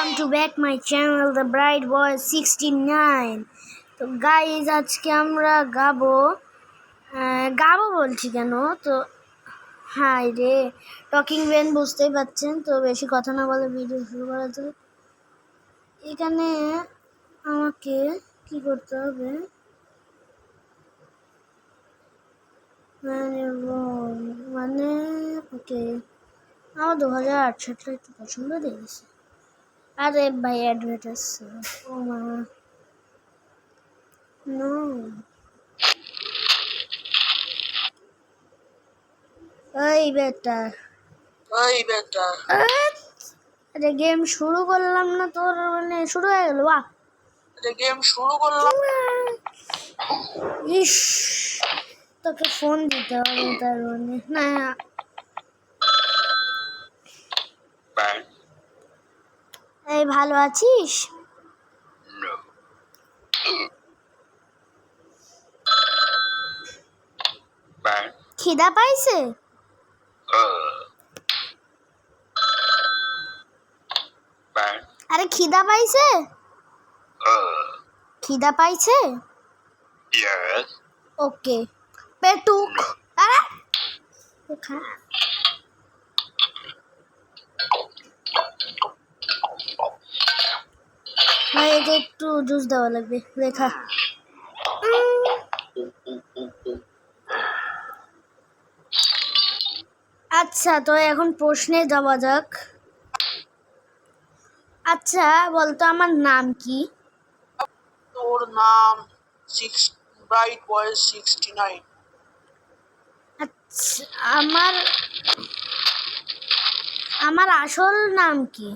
Welcome to back my channel the bright boy 69। তো guys আজকে আমরা গাবো বলছি কেন, তো হাই রে টকিং ব্রেন বুঝতেই পারছেন। তো বেশি কথা না বলে ভিডিও শুরু করা যাক। এখানে আমাকে কি করতে হবে, মানে ওকে আমার 2008 সালটা একটু পছন্দ দিয়েছে। আরে ভাই অ্যাডভার্টাইজ, ও মা নো। ওই বেটা আরে গেম শুরু করলাম না, তোর মানে শুরু হয়ে গেল। বাহ, ইস তোকে ফোন দিতে হবে তার মানে না। এই ভালো আছিস? খিদা পাইছে? আরে খিদা পাইছে? খিদা পাইছে? ওকে পেটুক। আরে খা। ভাই একে একটু জুস দেওয়া লাগবে, দেখা। আচ্ছা, তো এখন প্রশ্নে যাওয়া যাক। আচ্ছা বলতো আমার নাম কি? তোর নাম ব্রাইট বয় 69। আচ্ছা আমার আসল নাম কি?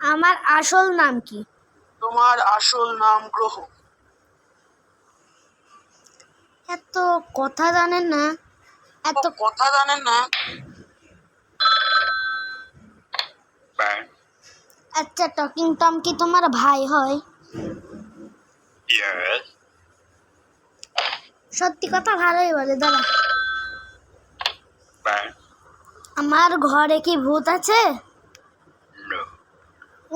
আমার আসল নাম কি? তোমার আসল নাম গ্রহ। এত কথা জানেন না, এত কথা জানেন না। আচ্ছা টকিং টম কি তোমার ভাই হয়? সত্যি কথা ভালোই বলে, দাঁড়া। আমার ঘরে কি ভূত আছে?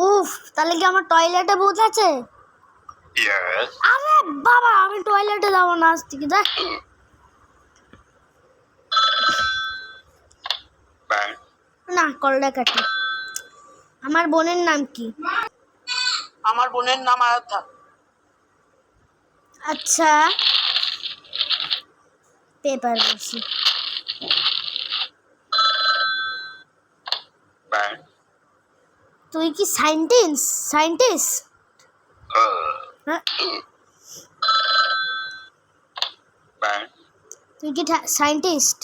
উফ, তাহলে কি আমার টয়লেটে ভূত আছে? আরে বাবা, আমি টয়লেটে যাবো না আজ থেকে, দেখ। না, কলটা কাটি। আমার বোনের নাম কি? আমার বোনের নাম আরাধ্যা। আচ্ছা পেপার বলছি। তুই কি সায়েন্টিস্ট? তুই কি সায়েন্টিস্ট?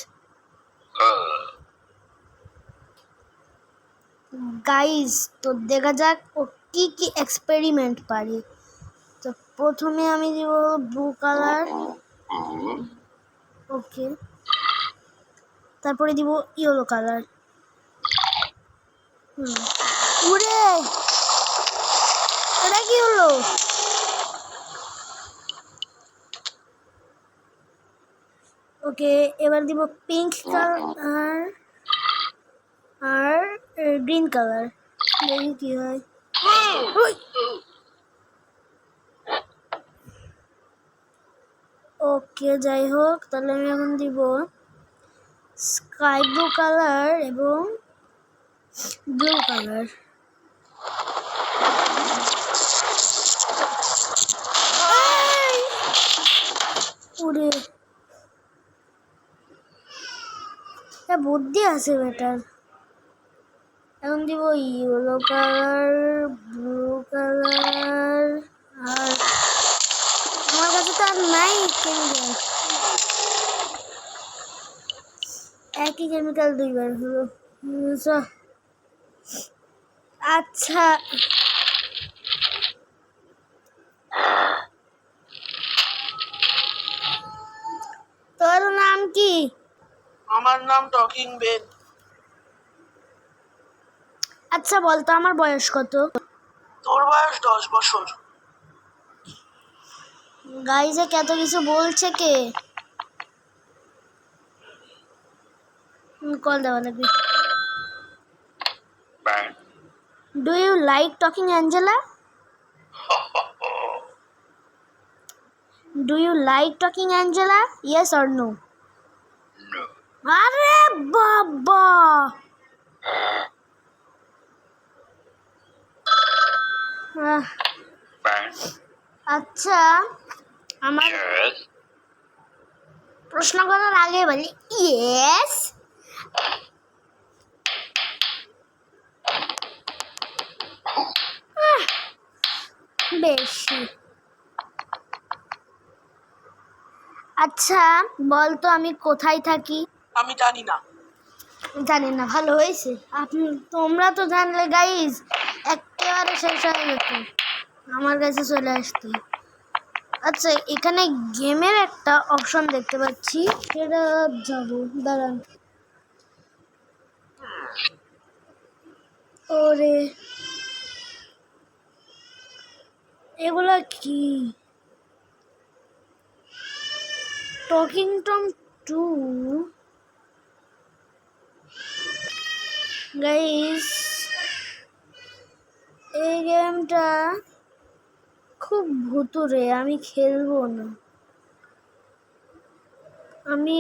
গাইজ, তো দেখা যাক ও কি কি এক্সপেরিমেন্ট পারি। তো প্রথমে আমি দিব ব্লু কালার, ওকে। তারপরে দিব ইয়েলো কালার। উড়ে, এটা কি হলো? ওকে, এবার দিব পিঙ্ক কালার আর গ্রিন কালার, দেখি কি হয়। ওকে, যাই হোক, তাহলে আমি এখন দিব স্কাই ব্লু কালার এবং ব্লু কালার। উড়ে, বুদ্ধি আছে বেটার। এখন দিব ইয়েলো কালার, ব্লু কালার, আর আমার কাছে তো আর নাই কেমিক্যাল। একই কেমিক্যাল দুইবার হলো। আচ্ছা তোর নাম কি? আমার নাম টকিং বেন। আচ্ছা বলতো আমার বয়স কত? তোর বয়স 10 বছর। গাইজে কত কিছু বলছে কে? কল দেওয়া লাগবে। Do you like talking Angela? Do you like talking Angela? Yes or no? আরে বাবা, আহ, আচ্ছা আমার প্রশ্ন করার আগে বলি ইয়েস। বেশি। আচ্ছা বলতো আমি কোথায় থাকি? আমি জানি না। জানি না, ভালো হয়েছে। তোমরা তো জানলে গাইজ একেবারে শেষ হয়ে যেত, আমার কাছে চলে আসতো। আচ্ছা এখানে গেমের একটা অপশন দেখতে পাচ্ছি, সেটা যাবো, দাঁড়ান। ওরে এগুলা কি? টকিং টম 2 গাইস, এই গেমটা খুব ভুতুরে, আমি খেলবো না। আমি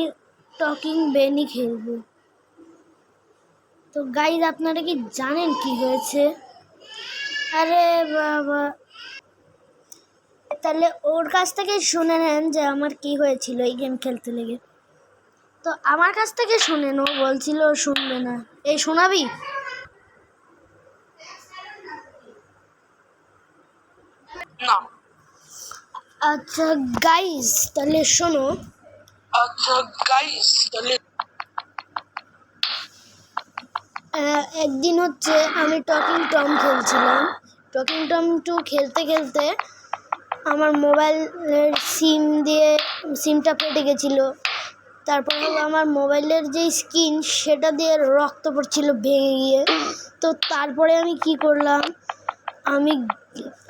টকিং বেনই খেলবো। তো গাইস আপনারা কি জানেন কি হয়েছে? আরে বাবা, তাহলে ওর কাছ থেকে শুনে নেন যে আমার কি হয়েছিল এই গেম খেলতে লেগে। তো আমার কাছ থেকে শুনেন, ও বলছিল ও শুনবে না। এই শোনাবি? না। আচ্ছা গাইস তাহলে শোনো। আচ্ছা গাইস তাহলে একদিন হচ্ছে আমি টকিং টম খেলছিলাম, টকিং টম 2 খেলতে খেলতে আমার মোবাইলের সিমটা ফেটে গেছিলো। তারপর হলো আমার মোবাইলের যে স্ক্রিন সেটা দিয়ে রক্ত পড়ছিল ভেঙে গিয়ে। তো তারপরে আমি কি করলাম, আমি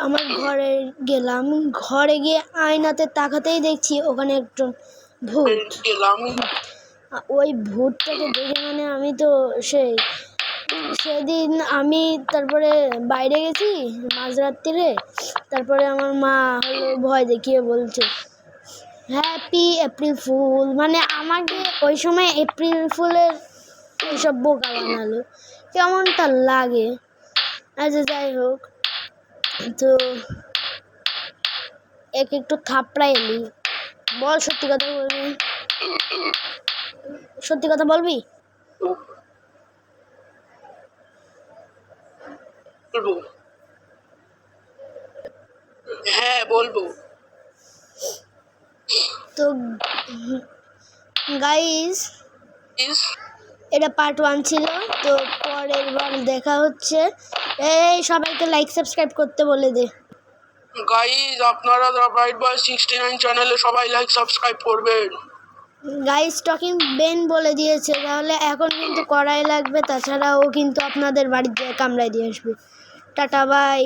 আমার ঘরে গেলাম, ঘরে গিয়ে আয়নাতে তাকাতেই দেখছি ওখানে একজন ভূত। গেলাম। ওই ভূতটাকে দেখে মানে আমি তো সেদিন আমি তারপরে বাইরে গেছি মাঝরাত্রিরে। তারপরে আমার মা হলো ভয় দেখিয়ে বলছে হ্যাপি এপ্রিল ফুল, মানে আমাকে ওই সময় এপ্রিল ফুলের এইসব বোকা বানালো, কেমনটা লাগে। আচ্ছা যাই হোক, তো একটু থাপড়া এলি, বল সত্যি কথা বলবি? সত্যি কথা বলবি? বলবো। হ্যাঁ বলবো। তো গাইস এটা পার্ট 1 ছিল, তো পরের বার দেখা হচ্ছে। এই সবাইকে লাইক সাবস্ক্রাইব করতে বলে দে। গাইস আপনারা দ্য ব্রাইট বয় 69 চ্যানেলে সবাই লাইক সাবস্ক্রাইব করবেন। গাইস টকিং বেন বলে দিয়েছে, তাহলে এখন কিন্তু করাই লাগবে, তাছাড়া ও কিন্তু আপনাদের বাড়িতে কামড়ায় দিয়ে আসবে। Tata bye.